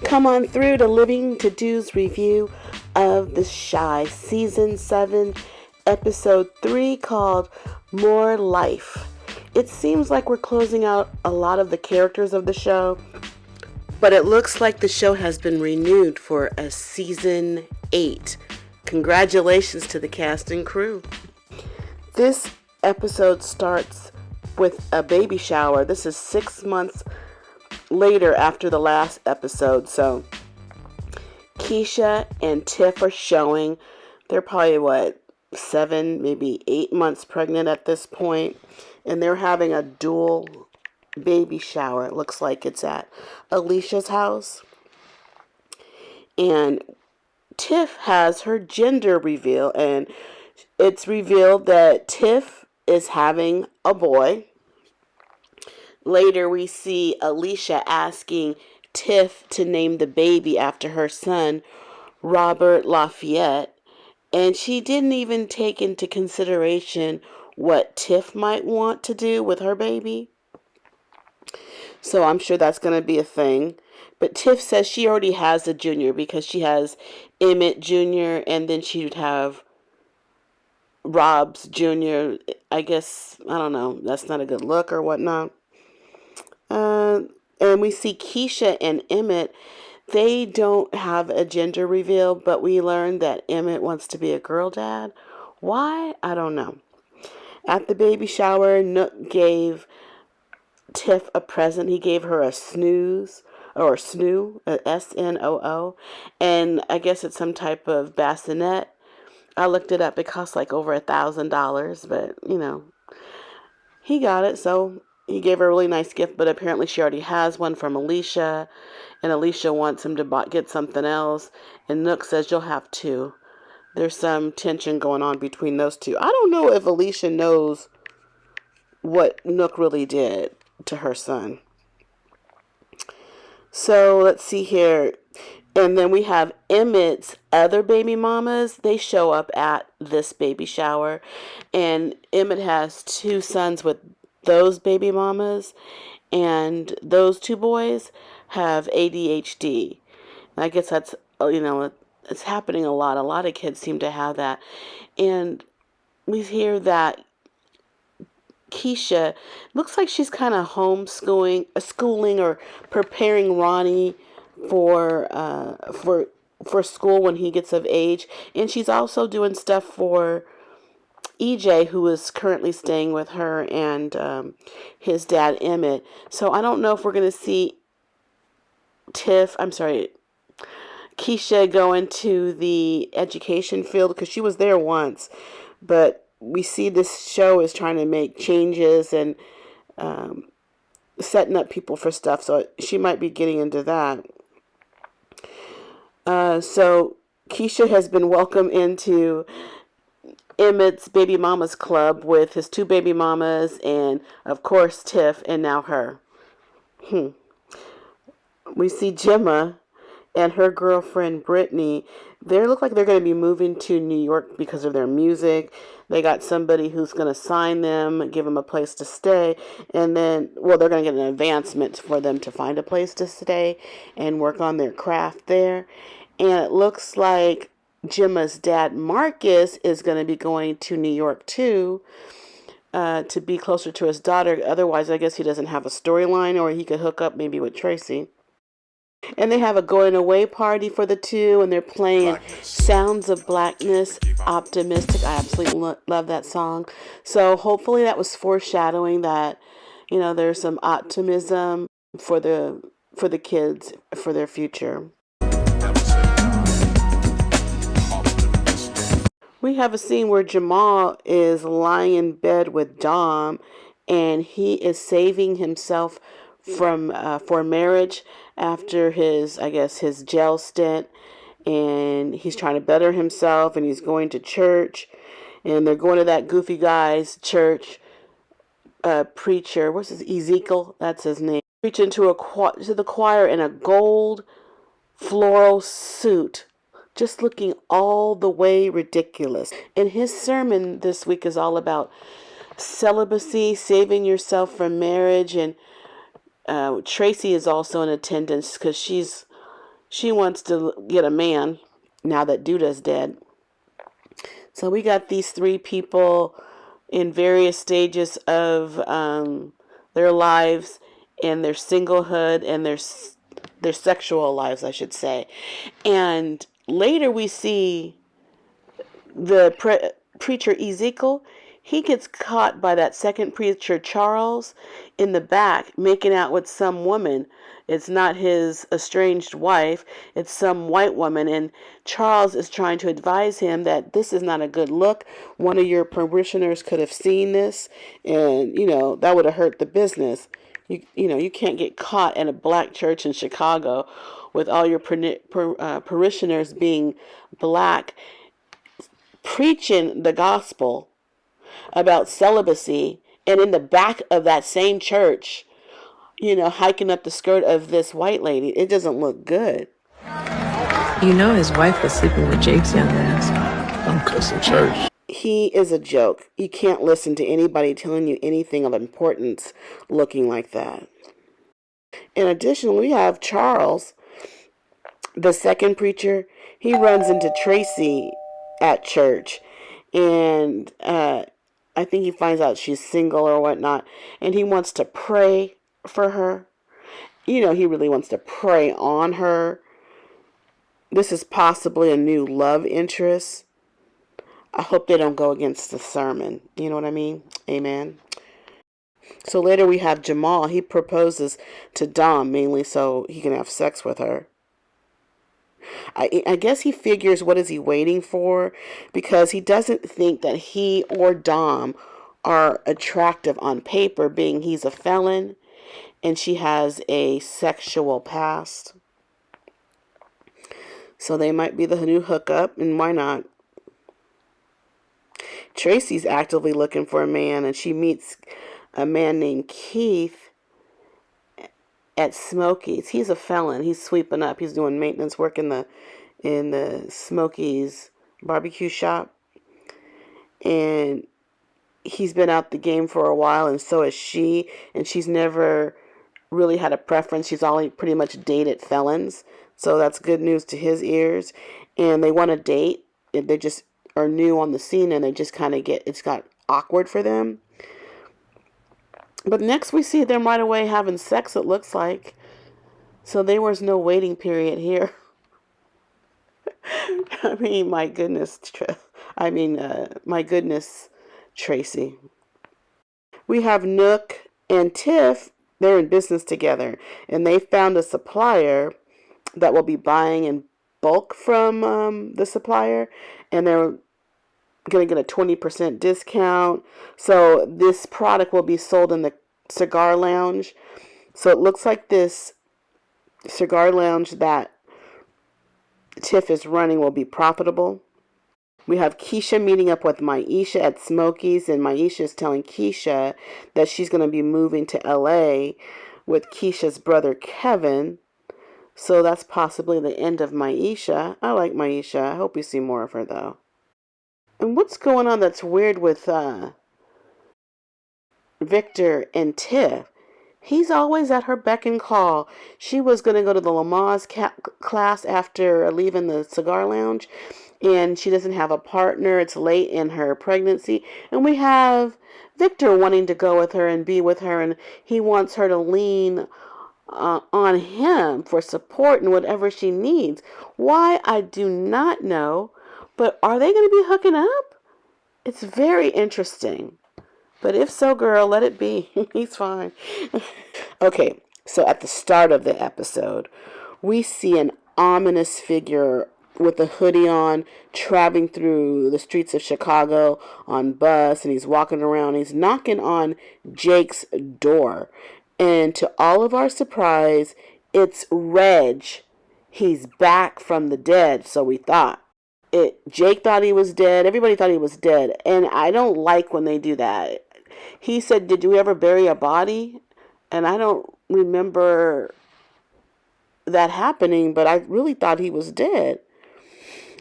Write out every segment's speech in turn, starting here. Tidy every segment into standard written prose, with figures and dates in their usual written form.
Come on through to Living to Do's review of The Shy, Season 7, Episode 3, called More Life. It seems like we're closing out a lot of the characters of the show, but it looks like the show has been renewed for a Season 8. Congratulations to the cast and crew. This episode starts with a baby shower. This is 6 months later after the last episode. So Keisha and Tiff are showing. They're probably 7, maybe 8 months pregnant at this point, and they're having a dual baby shower. It looks like it's at Alicia's house, and Tiff has her gender reveal, and it's revealed that Tiff is having a boy. Later, we see Alicia asking Tiff to name the baby after her son, Robert Lafayette, and she didn't even take into consideration what Tiff might want to do with her baby. So I'm sure that's going to be a thing. But Tiff says she already has a junior because she has Emmett Jr. and then she would have Rob's Jr. I guess, I don't know, that's not a good look or whatnot. And we see Keisha and Emmett. They don't have a gender reveal, but we learned that Emmett wants to be a girl dad. Why? I don't know. At the baby shower, Nook gave Tiff a present. He gave her a snooze, or snoo, a SNOO, and I guess it's some type of bassinet. I looked it up. It costs like over $1,000, but he got it, so he gave her a really nice gift, but apparently she already has one from Alicia, and Alicia wants him to get something else, and Nook says, you'll have two. There's some tension going on between those two. I don't know if Alicia knows what Nook really did to her son. So let's see here. And then we have Emmett's other baby mamas. They show up at this baby shower, and Emmett has 2 sons with those baby mamas, and those 2 boys have ADHD. And I guess that's, it's happening a lot. A lot of kids seem to have that. And we hear that Keisha looks like she's kind of schooling or preparing Ronnie for school when he gets of age, and she's also doing stuff for EJ, who is currently staying with her and his dad Emmett. So I don't know if we're going to see Keisha go into the education field, because she was there once, but we see this show is trying to make changes and setting up people for stuff, so she might be getting into that. So Keisha has been welcomed into Emmett's baby mamas club with his 2 baby mamas and, of course, Tiff, and now her. We see Jemma and her girlfriend Brittany. They look like they're going to be moving to New York because of their music. They got somebody who's going to sign them, give them a place to stay, and then, they're going to get an advancement for them to find a place to stay and work on their craft there. And it looks like Jemma's dad, Marcus, is going to be going to New York too, to be closer to his daughter. Otherwise, I guess he doesn't have a storyline, or he could hook up maybe with Tracy. And they have a going away party for the 2, and they're playing Sounds of Blackness, Optimistic. I absolutely love that song. So hopefully that was foreshadowing that, there's some optimism for the kids, for their future. We have a scene where Jaml is lying in bed with Dom, and he is saving himself from for marriage after his jail stint, and he's trying to better himself, and he's going to church, and they're going to that goofy guy's church. Preacher, what's his, Ezekiel? That's his name. Preaching to the choir in a gold floral suit, just looking all the way ridiculous. And his sermon this week is all about celibacy, saving yourself from marriage, and Tracy is also in attendance because she's She wants to get a man now that Duda's dead. So we got these three people in various stages of their lives and their singlehood and their sexual lives, I should say. And later we see the preacher Ezekiel. He gets caught by that second preacher Charles in the back making out with some woman. It's not his estranged wife, it's some white woman, and Charles is trying to advise him that this is not a good look. One of your parishioners could have seen this, and that would have hurt the business. You can't get caught in a black church in Chicago with all your parishioners being black preaching the gospel about celibacy, and in the back of that same church, hiking up the skirt of this white lady. It doesn't look good. His wife was sleeping with Jake's young ass. I'm cussing church. He is a joke. You can't listen to anybody telling you anything of importance looking like that. In addition, we have Charles, the second preacher. He runs into Tracy at church, and I think he finds out she's single or whatnot, and he wants to pray for her. He really wants to pray on her. This is possibly a new love interest. I hope they don't go against the sermon. You know what I mean? Amen. So later we have Jaml. He proposes to Dom mainly so he can have sex with her. I guess he figures, what is he waiting for? Because he doesn't think that he or Dom are attractive on paper, being he's a felon and she has a sexual past. So they might be the new hookup, and why not? Tracy's actively looking for a man, and she meets a man named Keith at Smokies. He's a felon. He's sweeping up. He's doing maintenance work in the Smokies barbecue shop. And he's been out the game for a while, and so is she. And she's never really had a preference. She's only pretty much dated felons. So that's good news to his ears. And they want to date. They just are new on the scene, and they just kind of it's got awkward for them. But next we see them right away having sex, it looks like. So there was no waiting period here. My goodness, Tracy. We have Nook and Tiff. They're in business together, and they found a supplier that will be buying in bulk from the supplier, and they're going to get a 20% discount. So this product will be sold in the cigar lounge. So it looks like this cigar lounge that Tiff is running will be profitable. We have Keisha meeting up with Maisha at Smokies, and Maisha is telling Keisha that she's going to be moving to LA with Keisha's brother Kevin. So that's possibly the end of Maisha. I like Maisha. I hope we see more of her, though. And what's going on that's weird with Victor and Tiff? He's always at her beck and call. She was going to go to the Lamaze class after leaving the cigar lounge, and she doesn't have a partner. It's late in her pregnancy. And we have Victor wanting to go with her and be with her, and he wants her to lean on him for support and whatever she needs. Why, I do not know, but are they going to be hooking up? It's very interesting. But if so, girl, let it be. He's fine. Okay, so at the start of the episode, we see an ominous figure with a hoodie on, traveling through the streets of Chicago on bus, and he's walking around. He's knocking on Jake's door. And to all of our surprise, it's Reg. He's back from the dead, so we thought. Jake thought he was dead. Everybody thought he was dead. And I don't like when they do that. He said, "Did you ever bury a body?" And I don't remember that happening, but I really thought he was dead.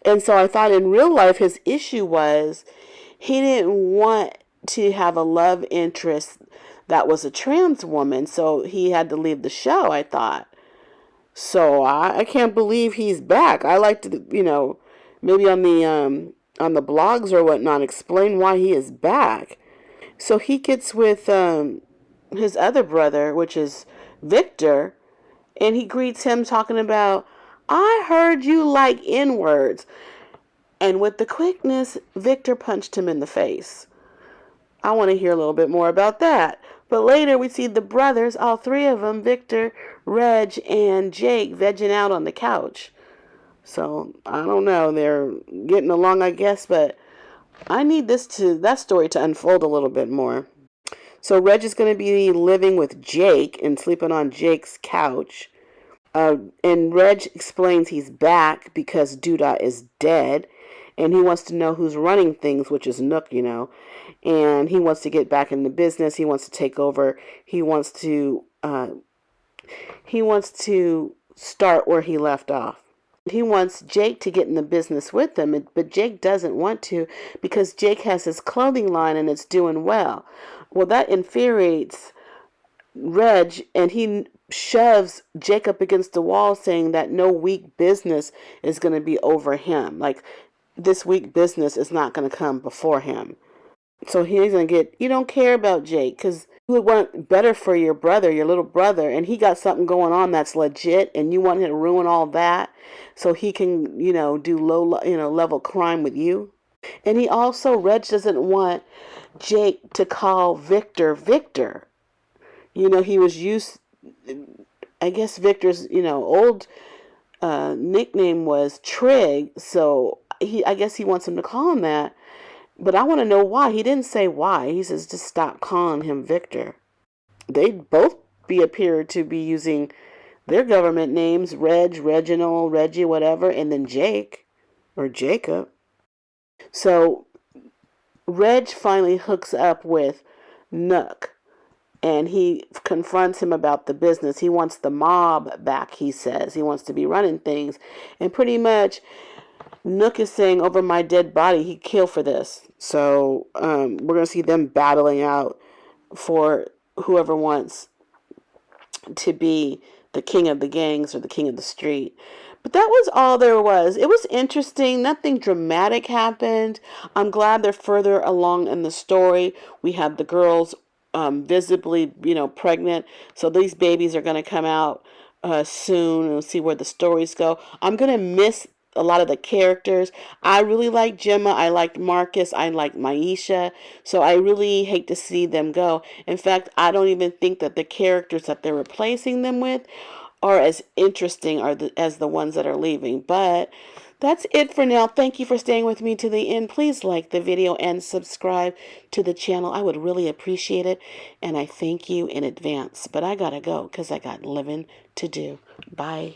And so I thought in real life his issue was he didn't want to have a love interest that was a trans woman, so he had to leave the show, I thought. So I can't believe he's back. I like to, maybe on the blogs or whatnot, explain why he is back. So he gets with his other brother, which is Victor, and he greets him talking about, I heard you like N words. And with the quickness, Victor punched him in the face. I want to hear a little bit more about that. But later we see the brothers, all three of them, Victor, Reg, and Jake, vegging out on the couch. So I don't know. They're getting along, I guess, but I need that story to unfold a little bit more. So Reg is going to be living with Jake and sleeping on Jake's couch. And Reg explains he's back because Doodah is dead, and he wants to know who's running things, which is Nook. And he wants to get back in the business. He wants to take over. He wants to start where he left off. He wants Jake to get in the business with him, but Jake doesn't want to because Jake has his clothing line and it's doing well. Well, that infuriates Reg, and he shoves Jake up against the wall, saying that no weak business is going to be over him. Like, this weak business is not going to come before him. So he's going to get, you don't care about Jake because you would want better for your brother, your little brother, and he got something going on that's legit, and you want him to ruin all that so he can, do low, level crime with you. And he also, Reg doesn't want Jake to call Victor Victor. He was used, I guess Victor's, old nickname was Trig, so I guess he wants him to call him that. But I want to know why. He didn't say why. He says just stop calling him Victor. They both appear to be using their government names, Reg, Reginald, Reggie, whatever, and then Jake or Jacob. So Reg finally hooks up with Nook, and he confronts him about the business. He wants the mob back, he says. He wants to be running things. And pretty much Nook is saying, over my dead body, he'd kill for this. So we're going to see them battling out for whoever wants to be the king of the gangs or the king of the street. But that was all there was. It was interesting. Nothing dramatic happened. I'm glad they're further along in the story. We have the girls visibly, pregnant. So these babies are going to come out soon, and we'll see where the stories go. I'm going to miss a lot of the characters. I really like Jemma. I liked Marcus. I like Maisha. So I really hate to see them go. In fact, I don't even think that the characters that they're replacing them with are as interesting as the ones that are leaving. But that's it for now. Thank you for staying with me to the end. Please like the video and subscribe to the channel. I would really appreciate it. And I thank you in advance. But I gotta go because I got living to do. Bye.